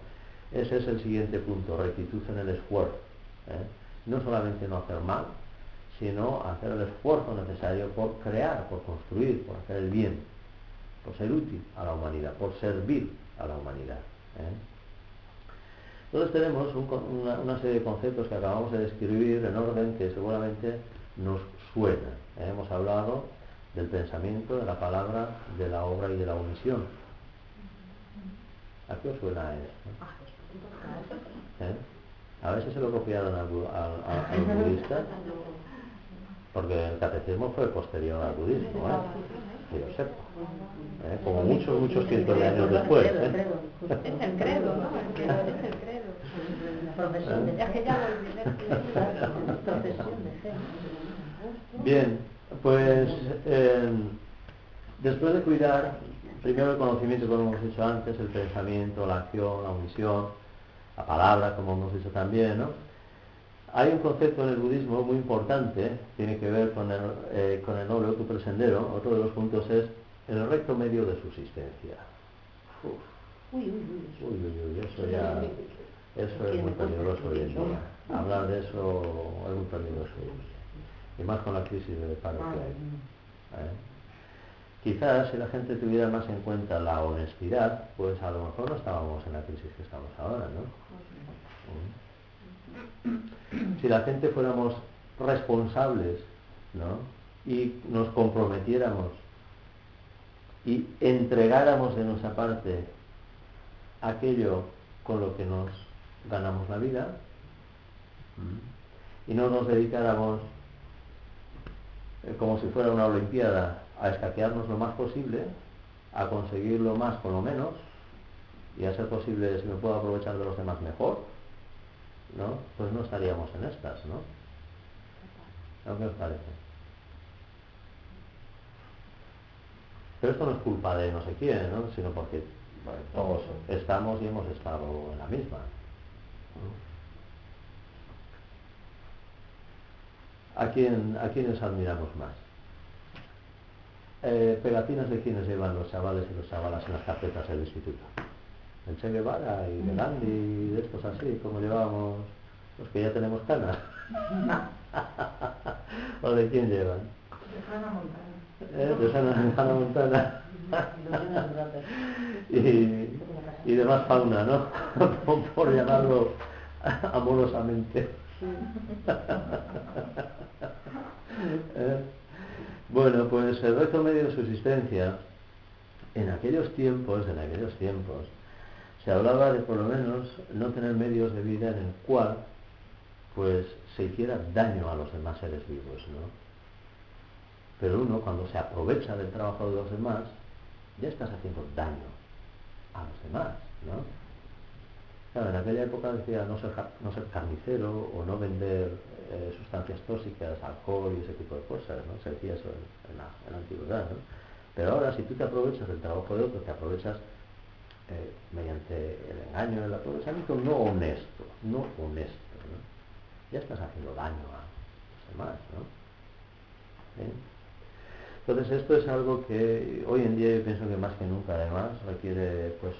Ese es el siguiente punto, rectitud en el esfuerzo. No solamente no hacer mal, sino hacer el esfuerzo necesario por crear, por construir, por hacer el bien, por ser útil a la humanidad, por servir a la humanidad. Entonces tenemos una serie de conceptos que acabamos de describir en orden que seguramente nos suena. Hemos hablado del pensamiento, de la palabra, de la obra y de la omisión. ¿A qué os suena esto? A veces se lo copiaron a los budistas, porque el catecismo fue posterior al budismo, que yo sepa. Como muchos cientos de años después. Es el credo, ¿no? Es el credo. Ya que ya lo olvidé. Bien, pues después de cuidar primero el conocimiento, como hemos dicho antes, el pensamiento, la acción, la omisión, la palabra, como hemos dicho también, ¿no? Hay un concepto en el budismo muy importante, tiene que ver con el noble octuple sendero. Otro de los puntos es el recto medio de subsistencia. Eso es muy peligroso hoy en día. Hablar de eso es muy peligroso. Y más con la crisis de paro que hay. Quizás si la gente tuviera más en cuenta la honestidad, pues a lo mejor no estábamos en la crisis que estamos ahora, ¿no? Si la gente fuéramos responsables, ¿no? Y nos comprometiéramos y entregáramos de nuestra parte aquello con lo que nos ganamos la vida, y no nos dedicáramos como si fuera una olimpiada a escaquearnos lo más posible, a conseguir lo más con lo menos, y a ser posible, si me puedo aprovechar de los demás, mejor, ¿no? Pues no estaríamos en estas, ¿no? ¿Qué os parece? Pero esto no es culpa de no sé quién, ¿no? Sino porque todos estamos y hemos estado en la misma, ¿no? ¿A quiénes admiramos más? Pegatinas de quienes llevan los chavales y los chavalas en las carpetas del instituto. El Che Guevara y de Gandhi y de estos así, como llevamos los que ya tenemos canas. ¿O de quién llevan? De Hannah Montana. y de más fauna, ¿no? por llamarlo amorosamente. Bueno, pues el recto medio de subsistencia, en aquellos tiempos, se hablaba de por lo menos no tener medios de vida en el cual pues se hiciera daño a los demás seres vivos, ¿no? Pero uno, cuando se aprovecha del trabajo de los demás, ya estás haciendo daño a los demás, ¿no? Claro, en aquella época decía no ser carnicero o no vender sustancias tóxicas, alcohol y ese tipo de cosas, ¿no? Se decía eso en la antigüedad, ¿no? Pero ahora, si tú te aprovechas del trabajo de otro, te aprovechas mediante el engaño, el aprovechamiento no honesto, ¿no? Ya estás haciendo daño a los demás, ¿no? ¿Sí? Entonces esto es algo que hoy en día yo pienso que más que nunca además requiere pues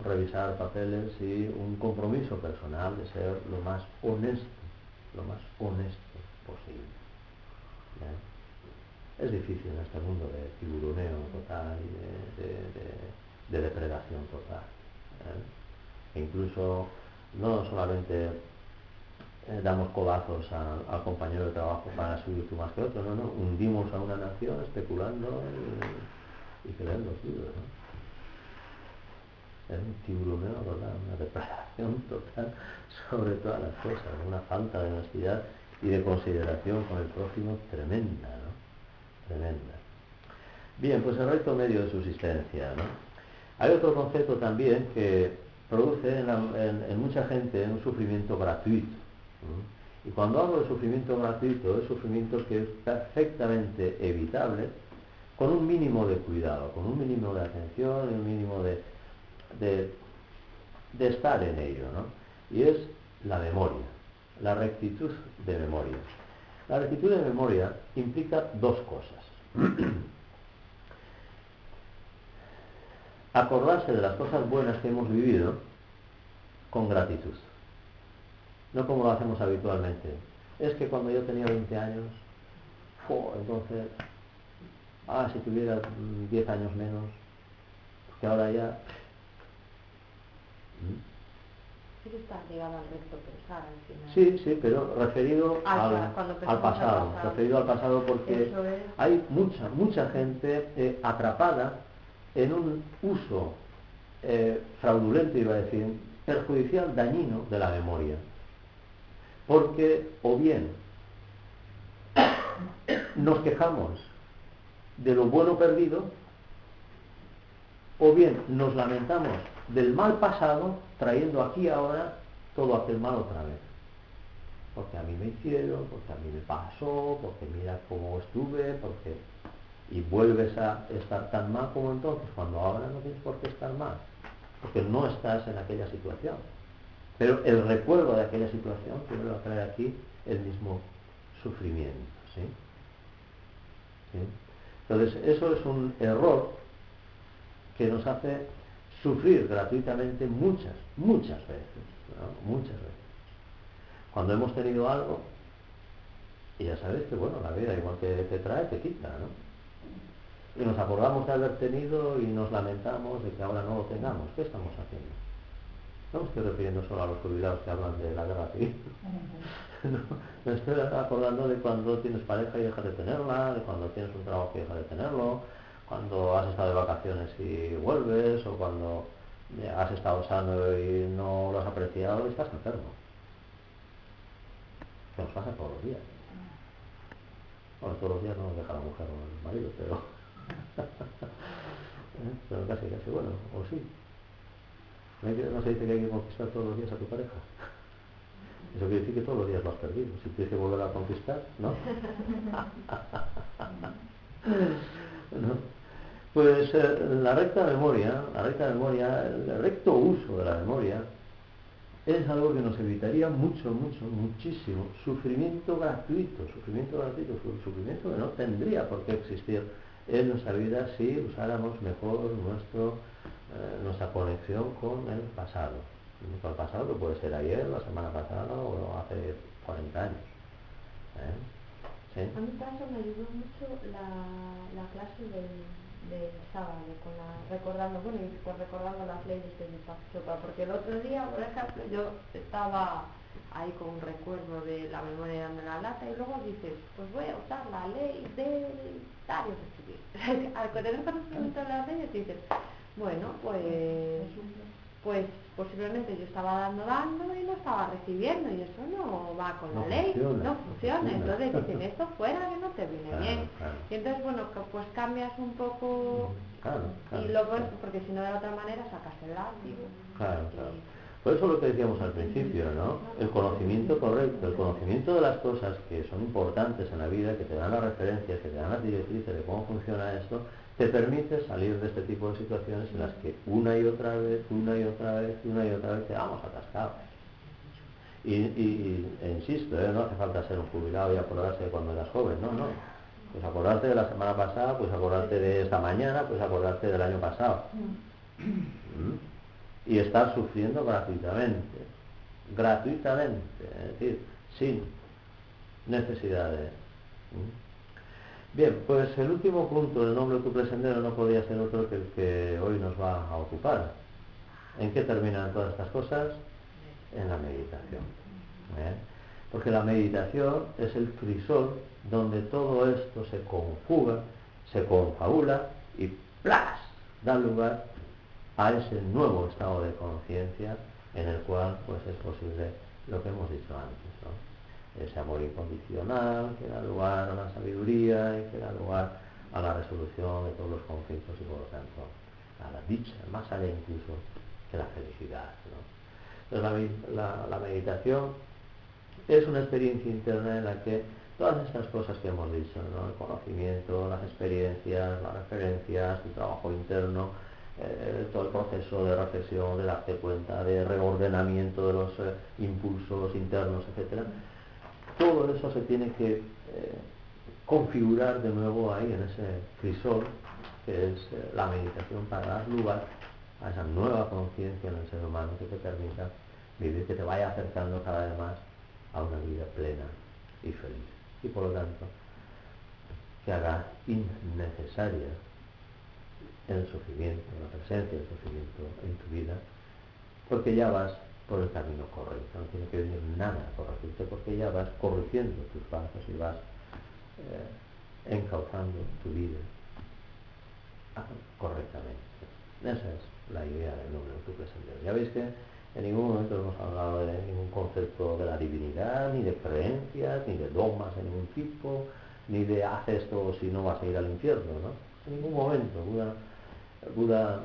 revisar papeles y un compromiso personal de ser lo más honesto posible. Es difícil en este mundo de tiburoneo total y de depredación total. E incluso no solamente damos codazos al compañero de trabajo para subir tú más que otro, no, hundimos a una nación especulando y creando libros, ¿no? Es un tiburoneo total, una depredación total sobre todas las cosas, una falta de honestidad y de consideración con el prójimo tremenda, ¿no? Tremenda. Bien, pues el recto medio de subsistencia, ¿no? Hay otro concepto también que produce en mucha gente un sufrimiento gratuito, ¿no? Y cuando hablo de sufrimiento gratuito, es sufrimiento que es perfectamente evitable con un mínimo de cuidado, con un mínimo de atención y un mínimo de estar en ello, ¿no? Y es la memoria, la rectitud de memoria. La rectitud de memoria implica dos cosas. Acordarse de las cosas buenas que hemos vivido con gratitud. No como lo hacemos habitualmente. Es que cuando yo tenía 20 años, entonces, si tuviera 10 años menos, porque ahora ya... Sí que está ligado al recto pensar al final. Sí, pero referido al pasado. Referido al pasado porque hay mucha gente atrapada en un uso fraudulento, iba a decir, perjudicial, dañino de la memoria. Porque o bien nos quejamos de lo bueno perdido, o bien nos lamentamos del mal pasado, trayendo aquí ahora todo aquel mal otra vez. Porque a mí me hicieron, porque a mí me pasó, porque mira cómo estuve, y vuelves a estar tan mal como entonces, cuando ahora no tienes por qué estar mal, porque no estás en aquella situación. Pero el recuerdo de aquella situación tiene que traer aquí el mismo sufrimiento, ¿sí? ¿Sí? Entonces, eso es un error que nos hace sufrir gratuitamente muchas veces, ¿no? Muchas veces. Cuando hemos tenido algo, y ya sabes que, bueno, la vida igual que te trae, te quita, ¿no? Y nos acordamos de haber tenido y nos lamentamos de que ahora no lo tengamos. ¿Qué estamos haciendo? No me estoy refiriendo solo a los jubilados que hablan de la guerra civil. No, me estoy acordando de cuando tienes pareja y dejas de tenerla, de cuando tienes un trabajo y dejas de tenerlo, cuando has estado de vacaciones y vuelves, o cuando has estado sano y no lo has apreciado y estás enfermo. Que nos pasa todos los días. Bueno, todos los días no nos deja la mujer o el marido, pero... pero casi, bueno, o sí. No se dice que hay que conquistar todos los días a tu pareja. Eso quiere decir que todos los días lo has perdido. Si tienes que volver a conquistar, ¿no? ¿No? Pues la recta memoria, el recto uso de la memoria es algo que nos evitaría muchísimo sufrimiento gratuito, sufrimiento que no tendría por qué existir en nuestra vida si usáramos mejor nuestra conexión con el pasado. Con el pasado que puede ser ayer, la semana pasada o hace 40 años. ¿Sí? A mi caso me ayudó mucho la clase del sábado, recordando las leyes de Deepak Chopra, porque el otro día, por ejemplo, yo estaba ahí con un recuerdo de la memoria dando la lata y luego dices, pues voy a usar la ley del diario de escribir. Al tener conocimiento de las leyes dices, bueno, pues posiblemente yo estaba dando y no estaba recibiendo, y eso no va con la ley, no funciona. Entonces dicen, esto fuera que no te viene bien. Claro. Y entonces, bueno, pues cambias un poco, Claro. y luego, porque si no de la otra manera sacas el látigo. Claro. Por eso lo que decíamos al principio, ¿no? El conocimiento correcto, el conocimiento de las cosas que son importantes en la vida, que te dan las referencias, que te dan las directrices de cómo funciona esto, te permite salir de este tipo de situaciones en las que una y otra vez te vamos atascados. E insisto, no hace falta ser un jubilado y acordarse de cuando eras joven, no. Pues acordarte de la semana pasada, pues acordarte de esta mañana, pues acordarte del año pasado. Y estar sufriendo gratuitamente, es decir, sin necesidad de... Bien, pues el último punto del noble tuple sendero no podía ser otro que el que hoy nos va a ocupar. ¿En qué terminan todas estas cosas? En la meditación. Porque la meditación es el crisol donde todo esto se conjuga, se confabula y ¡plas!, da lugar a ese nuevo estado de conciencia en el cual pues es posible lo que hemos dicho antes, ¿no? Ese amor incondicional que da lugar a la sabiduría y que da lugar a la resolución de todos los conflictos y por lo tanto a la dicha, más allá incluso que la felicidad, ¿no? Entonces la meditación es una experiencia interna en la que todas estas cosas que hemos dicho, ¿no? El conocimiento, las experiencias, las referencias, el trabajo interno, todo el proceso de reflexión, de darte cuenta, de reordenamiento de los impulsos internos, etcétera, todo eso se tiene que configurar de nuevo ahí en ese crisol que es la meditación, para dar lugar a esa nueva conciencia en el ser humano que te permita vivir, que te vaya acercando cada vez más a una vida plena y feliz, y por lo tanto que haga innecesaria el sufrimiento, la presencia del sufrimiento en tu vida, porque ya vas por el camino correcto, no tiene que venir nada a corregirte, porque ya vas corrigiendo tus pasos y vas encauzando tu vida correctamente. Esa es la idea del noble tuple sendero. Ya veis que en ningún momento hemos hablado de ningún concepto de la divinidad, ni de creencias, ni de dogmas de ningún tipo, ni de haz esto si no vas a ir al infierno, ¿no? En ningún momento Buda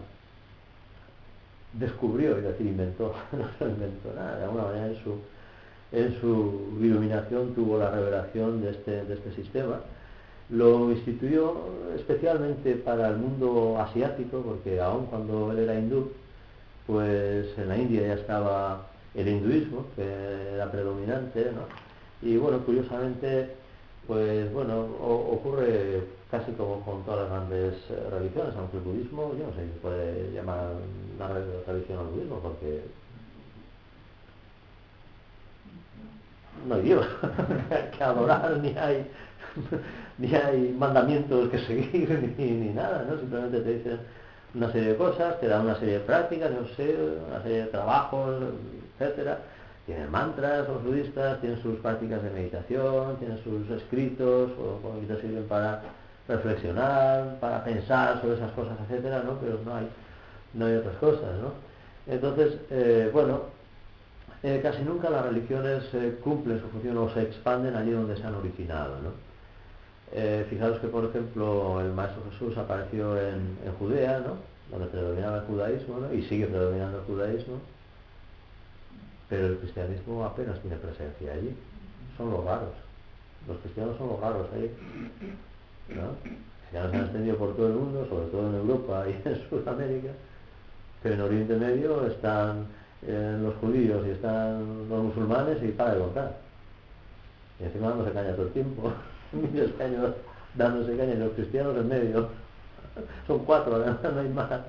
descubrió, es decir, inventó, no inventó nada, de alguna manera en su iluminación tuvo la revelación de este sistema. Lo instituyó especialmente para el mundo asiático, porque aun cuando él era hindú, pues en la India ya estaba el hinduismo, que era predominante, ¿no? Y bueno, curiosamente, pues bueno, ocurre casi como con todas las grandes religiones, aunque el budismo, yo no sé si se puede llamar una religión al budismo, porque no hay Dios que adorar, ni hay mandamientos que seguir, ni nada, ¿no? Simplemente te dicen una serie de cosas, te dan una serie de prácticas, no sé, una serie de trabajos, etcétera. Tienen mantras los budistas, tienen sus prácticas de meditación, tienen sus escritos, o que te sirven para reflexionar, para pensar sobre esas cosas, etcétera, ¿no? Pero no hay otras cosas, ¿no? Entonces, casi nunca las religiones cumplen su función o se expanden allí donde se han originado, ¿no? Fijaros que, por ejemplo, el Maestro Jesús apareció en Judea, ¿no? Donde predominaba el judaísmo, ¿no? Y sigue predominando el judaísmo, pero el cristianismo apenas tiene presencia allí. Son los raros. Los cristianos son los raros ahí, ¿no? Los cristianos se han extendido por todo el mundo, sobre todo en Europa y en Sudamérica, pero en Oriente Medio están los judíos y están los musulmanes y para de contar. Y encima dándose caña todo el tiempo. Miles de años dándose caña, y los cristianos en medio. Son 4, además no hay más.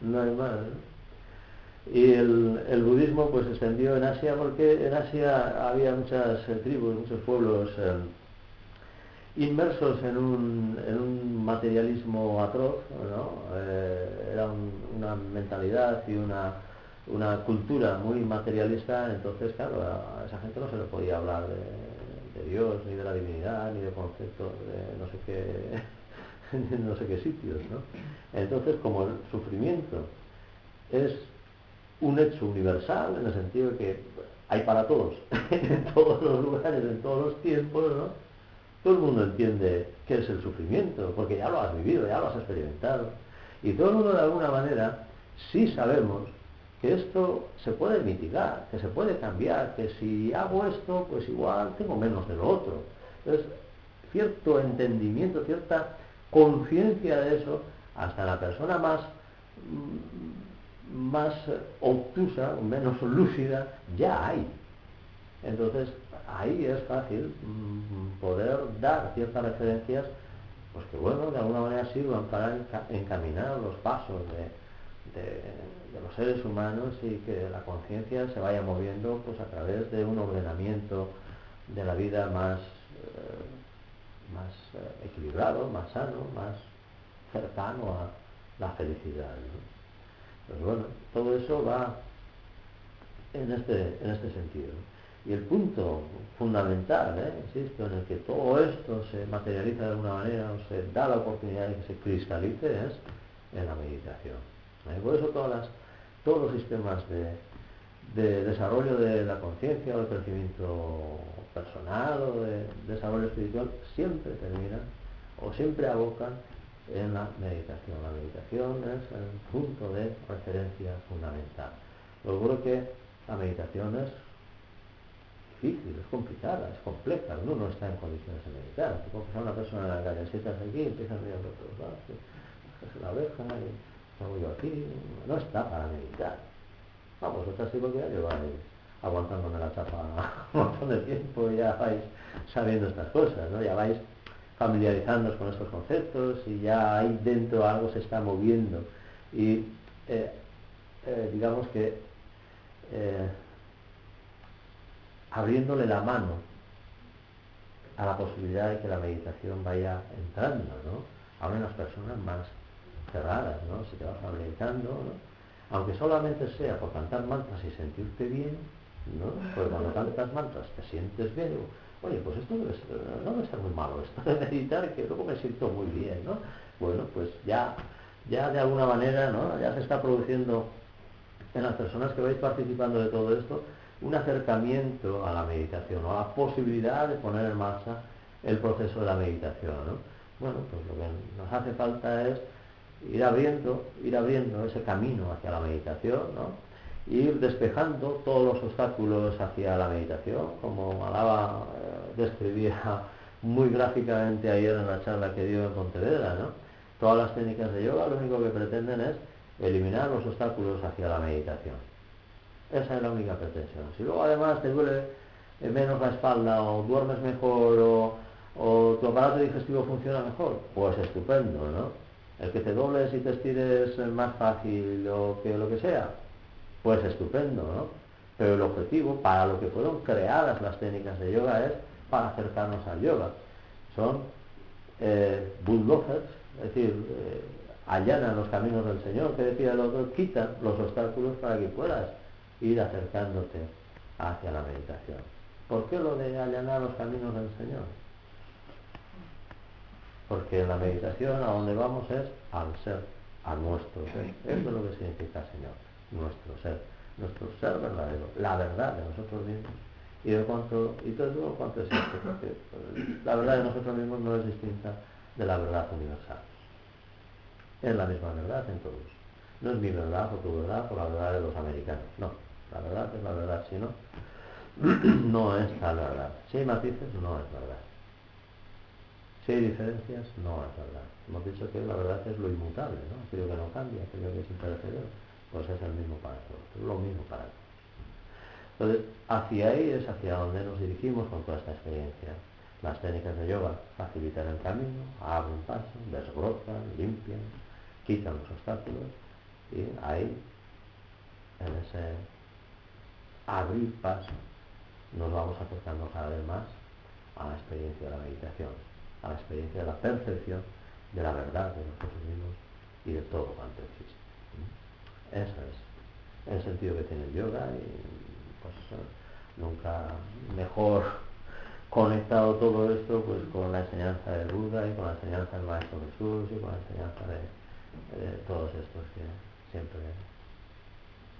¿No? Y el budismo pues se extendió en Asia, porque en Asia había muchas tribus, muchos pueblos inmersos en un materialismo atroz, ¿no? Era una mentalidad y una cultura muy materialista. Entonces, claro, a esa gente no se le podía hablar de Dios, ni de la divinidad, ni de conceptos de no sé qué sitios, ¿no? Entonces, como el sufrimiento es un hecho universal, en el sentido de que hay para todos, en todos los lugares, en todos los tiempos, ¿no? Todo el mundo entiende qué es el sufrimiento, porque ya lo has vivido, ya lo has experimentado. Y todo el mundo, de alguna manera, sí sabemos que esto se puede mitigar, que se puede cambiar, que si hago esto, pues igual tengo menos de lo otro. Entonces, cierto entendimiento, cierta conciencia de eso, hasta la persona más obtusa, menos lúcida, ya hay. Entonces, ahí es fácil poder dar ciertas referencias, pues que bueno, de alguna manera sirvan para encaminar los pasos de los seres humanos y que la conciencia se vaya moviendo pues a través de un ordenamiento de la vida más equilibrado, más sano, más cercano a la felicidad, ¿no? Pues bueno, todo eso va en este sentido. Y el punto fundamental, insisto, en el que todo esto se materializa de alguna manera o se da la oportunidad de que se cristalice es en la meditación. Por eso todos los sistemas de desarrollo de la conciencia o de crecimiento personal o de desarrollo espiritual siempre terminan o siempre abocan en la meditación. La meditación es el punto de referencia fundamental. Luego creo que la meditación es difícil, es complicada, es compleja, uno no está en condiciones de meditar. Tú coges a una persona en la calle, sientas aquí y empiezas a mirar por todos lados, coges la oveja y hago yo aquí, no está para meditar. Vamos, vosotras sí porque ya lleváis aguantándome la chapa un montón de tiempo y ya vais sabiendo estas cosas, ¿no? Ya vais familiarizándoos con estos conceptos y ya ahí dentro algo se está moviendo y digamos que abriéndole la mano a la posibilidad de que la meditación vaya entrando, ¿no? Ahora en las personas más cerradas, ¿no? Si te vas familiarizando, ¿no? Aunque solamente sea por cantar mantras y sentirte bien, ¿no? Porque cuando cantas mantras te sientes bien, digo, oye, pues esto no debe ser muy malo, esto de meditar, que luego me siento muy bien, ¿no? Bueno, pues ya de alguna manera, ¿no? Ya se está produciendo en las personas que vais participando de todo esto un acercamiento a la meditación, o a la posibilidad de poner en marcha el proceso de la meditación, ¿no? Bueno, pues lo que nos hace falta es ir abriendo ese camino hacia la meditación, ¿no? Ir despejando todos los obstáculos hacia la meditación, como Alaba describía muy gráficamente ayer en la charla que dio en Pontevedra, ¿no? Todas las técnicas de yoga lo único que pretenden es eliminar los obstáculos hacia la meditación. Esa es la única pretensión. Si luego además te duele menos la espalda, o duermes mejor, o tu aparato digestivo funciona mejor, pues estupendo, ¿no? El que te dobles y te estires más fácil o que lo que sea, pues estupendo, ¿no? Pero el objetivo, para lo que fueron creadas las técnicas de yoga, es para acercarnos al yoga. Son bulldozers, es decir, allanan los caminos del Señor, que decía el otro, quitan los obstáculos para que puedas ir acercándote hacia la meditación. ¿Por qué lo de allanar los caminos del Señor? Porque en la meditación a donde vamos es al ser, a nuestro ser. Eso es lo que significa Señor, nuestro ser verdadero, la verdad de nosotros mismos. Y todo cuanto existe, porque la verdad de nosotros mismos no es distinta de la verdad universal. Es la misma verdad en todos. No es mi verdad o tu verdad o la verdad de los americanos, no. La verdad es la verdad, si no, no es tal verdad. Si hay matices, no es verdad. Si hay diferencias, no es verdad. Hemos dicho que la verdad es lo inmutable, ¿no? Aquello que no cambia, aquello que es imperecedero, pues es el mismo para todos, es lo mismo para todos. Entonces, hacia ahí es hacia donde nos dirigimos con toda esta experiencia. Las técnicas de yoga facilitan el camino, abren paso, desbrotan, limpian, quitan los obstáculos y ahí, en ese abrir paso, nos vamos acercando cada vez más a la experiencia de la meditación, a la experiencia de la percepción de la verdad de nosotros mismos y de todo cuanto existe. Eso es el sentido que tiene el yoga y pues nunca mejor conectado todo esto pues con la enseñanza de Buda y con la enseñanza del Maestro Jesús y con la enseñanza de todos estos que siempre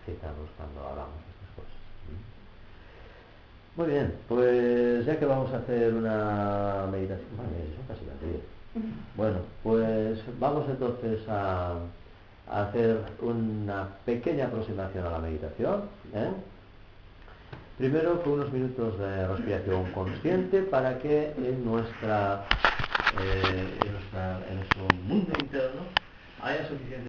citamos cuando hablamos de estas cosas. Muy bien, pues ya que vamos a hacer una meditación, son casi las 10. Bueno, pues vamos entonces a hacer una pequeña aproximación a la meditación. Primero con unos minutos de respiración consciente para que en nuestro mundo interno haya suficiente